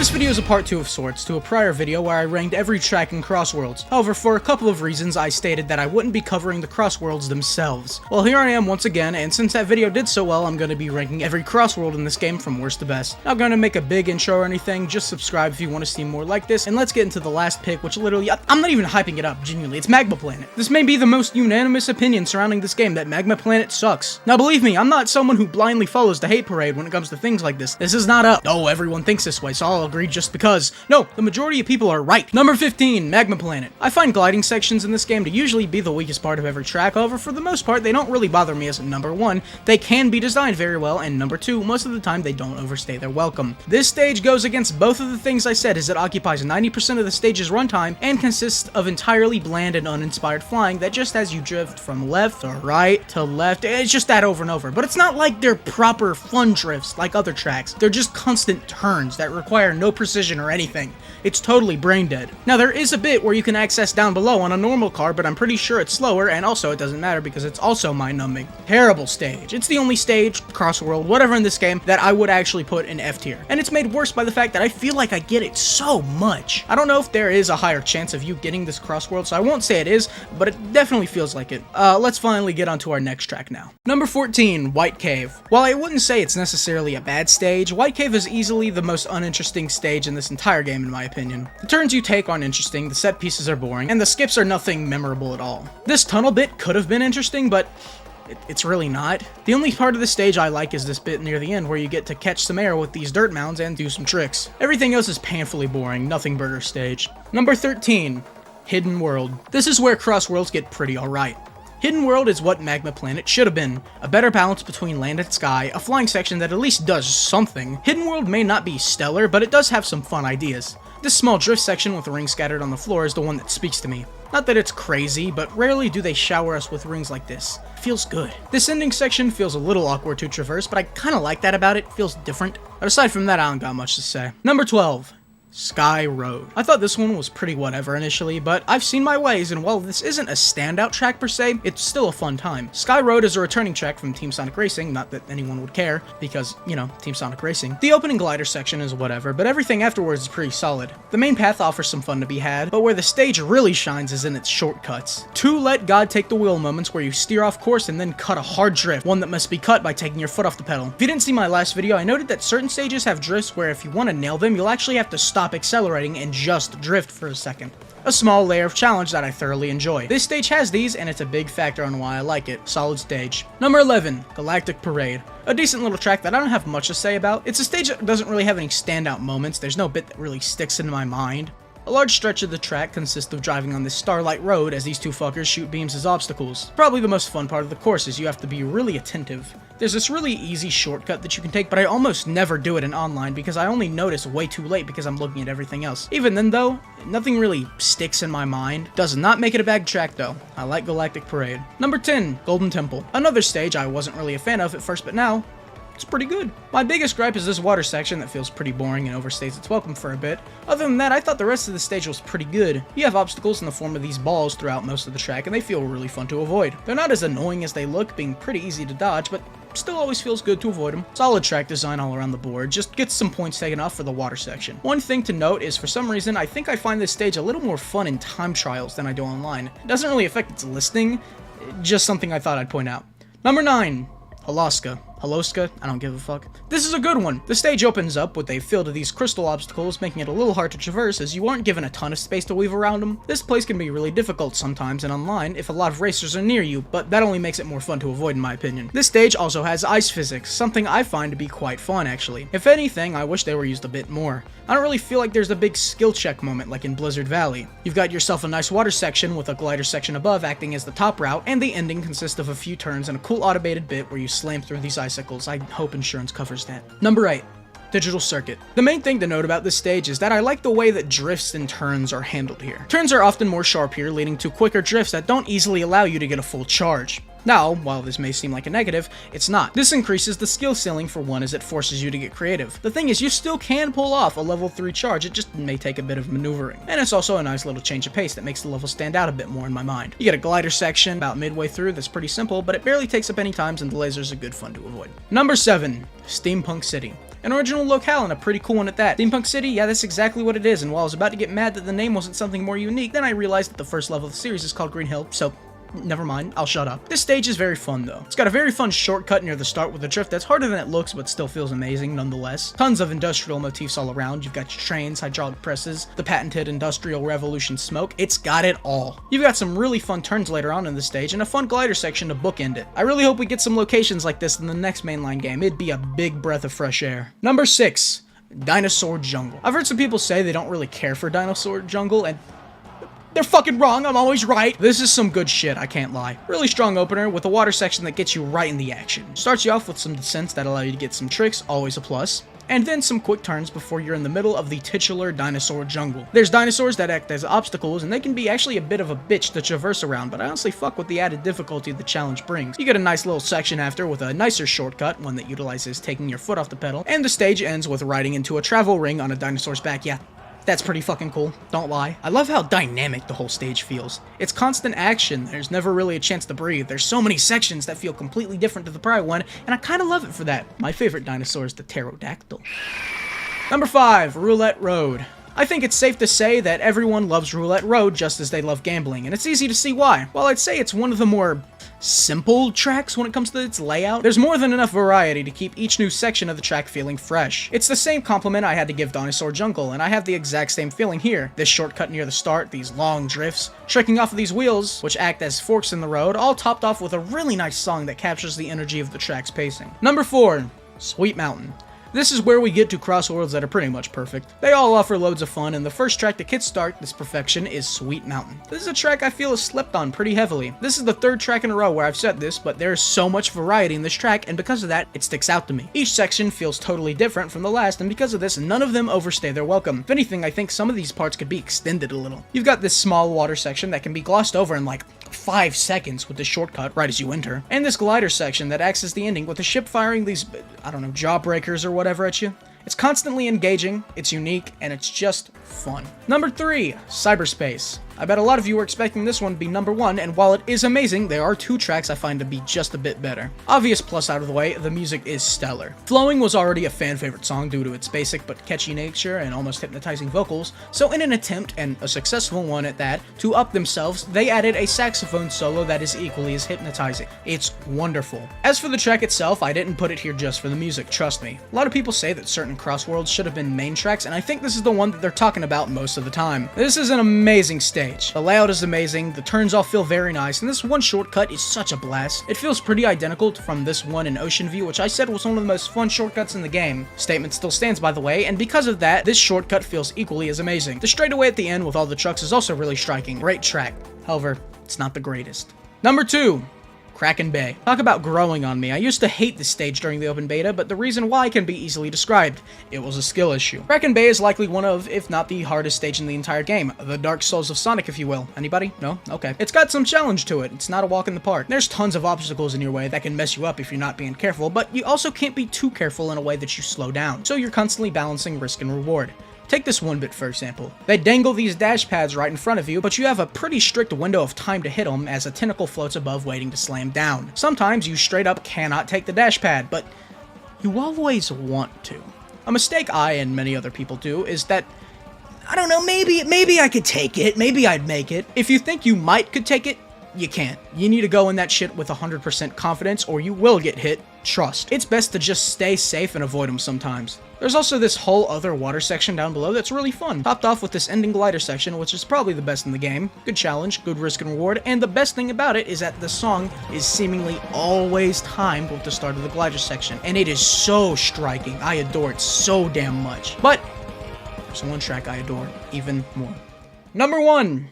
This video is a part 2 of sorts to a prior video where I ranked every track in Crossworlds. However, for a couple of reasons, I stated that I wouldn't be covering the Crossworlds themselves. Well, here I am once again, and since that video did so well, I'm going to be ranking every Crossworld in this game from worst to best. Not going to make a big intro or anything, just subscribe if you want to see more like this, and let's get into the last pick, which literally, I'm not even hyping it up, genuinely, it's Magma Planet. This may be the most unanimous opinion surrounding this game, that Magma Planet sucks. Now believe me, I'm not someone who blindly follows the hate parade when it comes to things like this. This is not up. No, everyone thinks this way, so I'll agree just because. No, the majority of people are right. Number 15, Magma Planet. I find gliding sections in this game to usually be the weakest part of every track, however, for the most part, they don't really bother me as number 1, they can be designed very well, and number 2, most of the time they don't overstay their welcome. This stage goes against both of the things I said, as it occupies 90% of the stage's runtime, and consists of entirely bland and uninspired flying that just has you drift from left to right to left. It's just that over and over, but it's not like they're proper fun drifts like other tracks. They're just constant turns that require no precision or anything. It's totally brain dead. Now there is a bit where you can access down below on a normal car, but I'm pretty sure it's slower, and also it doesn't matter because it's also mind-numbing. Terrible stage. It's the only stage, Crossworld, whatever in this game, that I would actually put in F tier. And it's made worse by the fact that I feel like I get it so much. I don't know if there is a higher chance of you getting this Crossworld, so I won't say it is, but it definitely feels like it. Let's finally get onto our next track now. Number 14, White Cave. While I wouldn't say it's necessarily a bad stage, White Cave is easily the most uninteresting stage in this entire game in my opinion. The turns you take aren't interesting, the set pieces are boring, and the skips are nothing memorable at all. This tunnel bit could have been interesting, but it's really not. The only part of the stage I like is this bit near the end where you get to catch some air with these dirt mounds and do some tricks. Everything else is painfully boring, nothing burger stage. Number 13, Hidden World. This is where Crossworlds get pretty alright. Hidden World is what Magma Planet should have been. A better balance between land and sky, a flying section that at least does something. Hidden World may not be stellar, but it does have some fun ideas. This small drift section with rings scattered on the floor is the one that speaks to me. Not that it's crazy, but rarely do they shower us with rings like this. It feels good. This ending section feels a little awkward to traverse, but I kinda like that about it. It feels different. But aside from that, I don't got much to say. Number 12. Sky Road. I thought this one was pretty whatever initially, but I've seen my ways, and while this isn't a standout track per se, it's still a fun time. Sky Road is a returning track from Team Sonic Racing, not that anyone would care, because, you know, Team Sonic Racing. The opening glider section is whatever, but everything afterwards is pretty solid. The main path offers some fun to be had, but where the stage really shines is in its shortcuts. Two let God take the wheel moments where you steer off course and then cut a hard drift, one that must be cut by taking your foot off the pedal. If you didn't see my last video, I noted that certain stages have drifts where if you want to nail them, you'll actually have to stop accelerating and just drift for a second. A small layer of challenge that I thoroughly enjoy. This stage has these, and it's a big factor on why I like it. Solid stage. Number 11, Galactic Parade. A decent little track that I don't have much to say about. It's a stage that doesn't really have any standout moments. There's no bit that really sticks in my mind. A large stretch of the track consists of driving on this Starlight Road as these two fuckers shoot beams as obstacles. Probably the most fun part of the course is you have to be really attentive. There's this really easy shortcut that you can take, but I almost never do it in online because I only notice way too late because I'm looking at everything else. Even then though, nothing really sticks in my mind. Does not make it a bad track though. I like Galactic Parade. Number 10, Golden Temple. Another stage I wasn't really a fan of at first, but now it's pretty good. My biggest gripe is this water section that feels pretty boring and overstays its welcome for a bit. Other than that, I thought the rest of the stage was pretty good. You have obstacles in the form of these balls throughout most of the track, and they feel really fun to avoid. They're not as annoying as they look, being pretty easy to dodge, but still always feels good to avoid them. Solid track design all around the board, just gets some points taken off for the water section. One thing to note is for some reason, I think I find this stage a little more fun in time trials than I do online. It doesn't really affect its listening, just something I thought I'd point out. Number 9, Holoska. I don't give a fuck. This is a good one. The stage opens up with a field of these crystal obstacles, making it a little hard to traverse as you aren't given a ton of space to weave around them. This place can be really difficult sometimes and online if a lot of racers are near you, but that only makes it more fun to avoid in my opinion. This stage also has ice physics, something I find to be quite fun actually. If anything, I wish they were used a bit more. I don't really feel like there's a big skill check moment like in Blizzard Valley. You've got yourself a nice water section with a glider section above acting as the top route, and the ending consists of a few turns and a cool automated bit where you slam through these icicles. I hope insurance covers that. Number 8. Digital Circuit. The main thing to note about this stage is that I like the way that drifts and turns are handled here. Turns are often more sharp here, leading to quicker drifts that don't easily allow you to get a full charge. Now, while this may seem like a negative, it's not. This increases the skill ceiling for one as it forces you to get creative. The thing is, you still can pull off a level 3 charge, it just may take a bit of maneuvering. And it's also a nice little change of pace that makes the level stand out a bit more in my mind. You get a glider section about midway through that's pretty simple, but it barely takes up any times and the lasers are good fun to avoid. Number 7, Steampunk City. An original locale and a pretty cool one at that. Steampunk City, yeah, that's exactly what it is, and while I was about to get mad that the name wasn't something more unique, then I realized that the first level of the series is called Green Hill, so never mind, I'll shut up. This stage is very fun though. It's got a very fun shortcut near the start with a drift that's harder than it looks but still feels amazing nonetheless. Tons of industrial motifs all around. You've got your trains, hydraulic presses, the patented Industrial Revolution smoke. It's got it all. You've got some really fun turns later on in the stage and a fun glider section to bookend it. I really hope we get some locations like this in the next mainline game. It'd be a big breath of fresh air. Number 6, Dinosaur Jungle. I've heard some people say they don't really care for Dinosaur Jungle, and they're fucking wrong, I'm always right. This is some good shit, I can't lie. Really strong opener with a water section that gets you right in the action. Starts you off with some descents that allow you to get some tricks, always a plus. And then some quick turns before you're in the middle of the titular dinosaur jungle. There's dinosaurs that act as obstacles, and they can be actually a bit of a bitch to traverse around, but I honestly fuck with the added difficulty the challenge brings. You get a nice little section after with a nicer shortcut, one that utilizes taking your foot off the pedal, and the stage ends with riding into a travel ring on a dinosaur's back. Yeah, that's pretty fucking cool, don't lie. I love how dynamic the whole stage feels. It's constant action, there's never really a chance to breathe. There's so many sections that feel completely different to the prior one, and I kinda love it for that. My favorite dinosaur is the pterodactyl. Number 5, Roulette Road. I think it's safe to say that everyone loves Roulette Road just as they love gambling, and it's easy to see why. While I'd say it's one of the more simple tracks when it comes to its layout, there's more than enough variety to keep each new section of the track feeling fresh. It's the same compliment I had to give Dinosaur Jungle, and I have the exact same feeling here. This shortcut near the start, these long drifts, tricking off of these wheels, which act as forks in the road, all topped off with a really nice song that captures the energy of the track's pacing. Number 4, Sweet Mountain. This is where we get to Crossworlds that are pretty much perfect. They all offer loads of fun, and the first track to kickstart this perfection is Sweet Mountain. This is a track I feel is slept on pretty heavily. This is the 3rd track in a row where I've said this, but there is so much variety in this track, and because of that, it sticks out to me. Each section feels totally different from the last, and because of this, none of them overstay their welcome. If anything, I think some of these parts could be extended a little. You've got this small water section that can be glossed over in like 5 seconds with the shortcut right as you enter, and this glider section that acts as the ending with the ship firing these, I don't know, jawbreakers or whatever at you. It's constantly engaging, it's unique, and it's just fun. Number 3, Cyberspace. I bet a lot of you were expecting this one to be number 1, and while it is amazing, there are 2 tracks I find to be just a bit better. Obvious plus out of the way, the music is stellar. Flowing was already a fan favorite song due to its basic but catchy nature and almost hypnotizing vocals, so in an attempt, and a successful one at that, to up themselves, they added a saxophone solo that is equally as hypnotizing. It's wonderful. As for the track itself, I didn't put it here just for the music, trust me. A lot of people say that certain Crossworlds should have been main tracks, and I think this is the one that they're talking about most of the time. This is an amazing stage. The layout is amazing, the turns all feel very nice, and this one shortcut is such a blast. It feels pretty identical from this one in Ocean View, which I said was one of the most fun shortcuts in the game. Statement still stands, by the way, and because of that, this shortcut feels equally as amazing. The straightaway at the end with all the trucks is also really striking. Great track. However, it's not the greatest. Number 2, Kraken Bay. Talk about growing on me. I used to hate this stage during the open beta, but the reason why can be easily described. It was a skill issue. Kraken Bay is likely one of, if not the hardest stage in the entire game. The Dark Souls of Sonic, if you will. Anybody? No? Okay. It's got some challenge to it. It's not a walk in the park. There's tons of obstacles in your way that can mess you up if you're not being careful, but you also can't be too careful in a way that you slow down. So you're constantly balancing risk and reward. Take this one bit for example. They dangle these dash pads right in front of you, but you have a pretty strict window of time to hit them as a tentacle floats above waiting to slam down. Sometimes you straight up cannot take the dash pad, but you always want to. A mistake I and many other people do is that, I don't know, maybe I could take it, maybe I'd make it. If you think you could take it, you can't. You need to go in that shit with 100% confidence or you will get hit. Trust. It's best to just stay safe and avoid them sometimes. There's also this whole other water section down below that's really fun, topped off with this ending glider section, which is probably the best in the game. Good challenge, good risk and reward, and the best thing about it is that the song is seemingly always timed with the start of the glider section, and it is so striking. I adore it so damn much. But there's one track I adore even more. Number 1,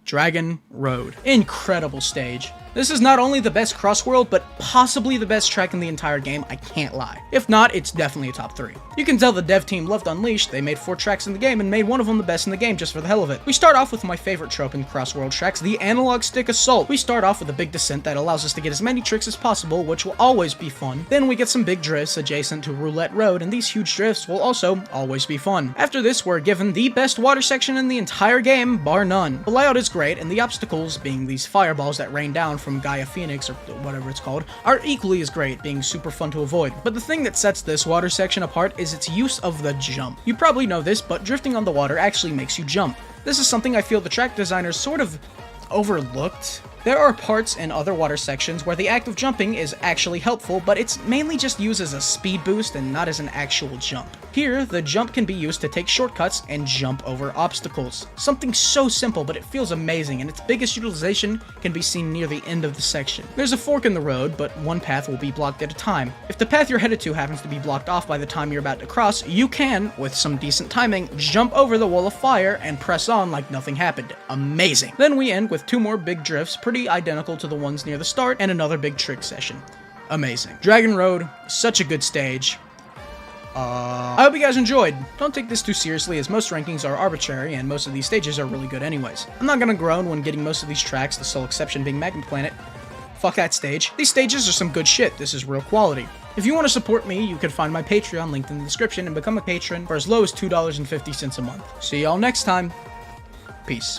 Dragon Road. Incredible stage. This is not only the best Crossworld, but possibly the best track in the entire game, I can't lie. If not, it's definitely a top 3. You can tell the dev team loved Unleashed. They made 4 tracks in the game and made one of them the best in the game just for the hell of it. We start off with my favorite trope in Crossworld tracks, the analog stick assault. We start off with a big descent that allows us to get as many tricks as possible, which will always be fun. Then we get some big drifts adjacent to Roulette Road, and these huge drifts will also always be fun. After this, we're given the best water section in the entire game, bar none. The layout is great, and the obstacles, being these fireballs that rain down from Gaia Phoenix, or whatever it's called, are equally as great, being super fun to avoid. But the thing that sets this water section apart is its use of the jump. You probably know this, but drifting on the water actually makes you jump. This is something I feel the track designers sort of overlooked. There are parts in other water sections where the act of jumping is actually helpful, but it's mainly just used as a speed boost and not as an actual jump. Here, the jump can be used to take shortcuts and jump over obstacles. Something so simple, but it feels amazing, and its biggest utilization can be seen near the end of the section. There's a fork in the road, but one path will be blocked at a time. If the path you're headed to happens to be blocked off by the time you're about to cross, you can, with some decent timing, jump over the wall of fire and press on like nothing happened. Amazing. Then we end with 2 more big drifts, pretty identical to the ones near the start, and another big trick session. Amazing. Dragon Road, such a good stage. I hope you guys enjoyed. Don't take this too seriously, as most rankings are arbitrary and most of these stages are really good anyways. I'm not gonna groan when getting most of these tracks, the sole exception being Magma Planet. Fuck that stage. These stages are some good shit. This is real quality. If you want to support me, you can find my Patreon linked in the description and become a patron for as low as $2.50 a month. See y'all next time. Peace.